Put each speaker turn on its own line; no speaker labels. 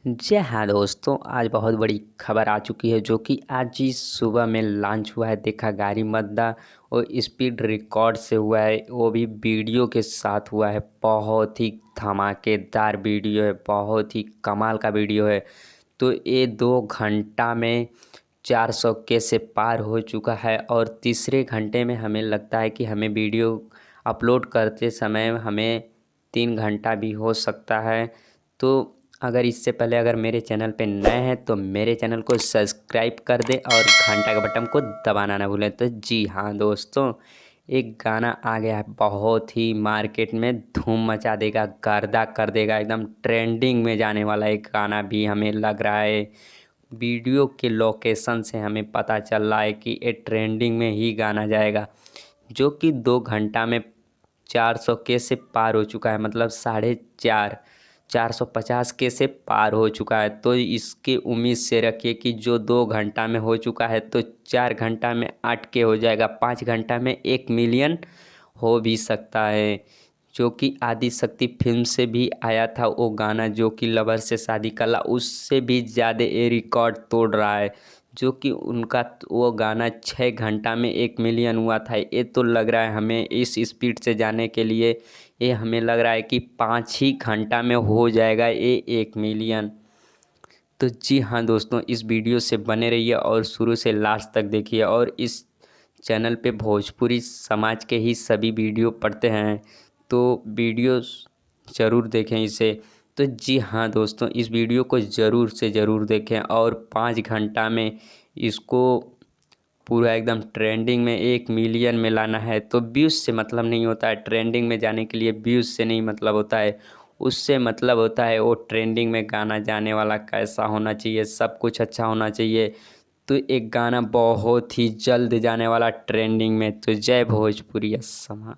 जी हाँ दोस्तों, आज बहुत बड़ी खबर आ चुकी है जो कि आज ही सुबह में लॉन्च हुआ है। देखा गारी मद्दा और स्पीड रिकॉर्ड से हुआ है, वो भी वीडियो के साथ हुआ है। बहुत ही धमाकेदार वीडियो है, बहुत ही कमाल का वीडियो है। तो ये 2 घंटा में 400 के से पार हो चुका है और तीसरे घंटे में हमें लगता है कि हमें वीडियो अपलोड करते समय हमें 3 घंटा भी हो सकता है। तो अगर इससे पहले अगर मेरे चैनल पे नए हैं तो मेरे चैनल को सब्सक्राइब कर दें और घंटा के बटन को दबाना ना भूलें। तो जी हाँ दोस्तों, एक गाना आ गया है, बहुत ही मार्केट में धूम मचा देगा, गर्दा कर देगा, एकदम ट्रेंडिंग में जाने वाला एक गाना भी हमें लग रहा है। वीडियो के लोकेशन से हमें पता चल रहा है कि ये ट्रेंडिंग में ही गाना जाएगा, जो कि 2 घंटा में 400 के से पार हो चुका है। मतलब 450 के से पार हो चुका है। तो इसके उम्मीद से रखिए कि जो 2 घंटा में हो चुका है तो 4 घंटा में 8 के हो जाएगा, 5 घंटा में 1 मिलियन हो भी सकता है। जो कि आदि शक्ति फिल्म से भी आया था वो गाना, जो कि लवर से शादी कला, उससे भी ज़्यादा ये रिकॉर्ड तोड़ रहा है। जो कि उनका वो गाना 6 घंटा में 1 मिलियन हुआ था। ये तो लग रहा है हमें इस स्पीड से जाने के लिए, ये हमें लग रहा है कि 5 ही घंटा में हो जाएगा ये 1 मिलियन। तो जी हाँ दोस्तों, इस वीडियो से बने रहिए और शुरू से लास्ट तक देखिए। और इस चैनल पे भोजपुरी समाज के ही सभी वीडियो पढ़ते हैं, तो वीडियो ज़रूर देखें इसे। तो जी हाँ दोस्तों, इस वीडियो को ज़रूर से ज़रूर देखें और 5 घंटा में इसको पूरा एकदम ट्रेंडिंग में 1 मिलियन में लाना है। तो व्यूज़ से मतलब नहीं होता है, ट्रेंडिंग में जाने के लिए व्यूज़ से नहीं मतलब होता है, उससे मतलब होता है वो ट्रेंडिंग में गाना जाने वाला कैसा होना चाहिए, सब कुछ अच्छा होना चाहिए। तो एक गाना बहुत ही जल्द जाने वाला ट्रेंडिंग में। तो जय भोजपुरी समाज।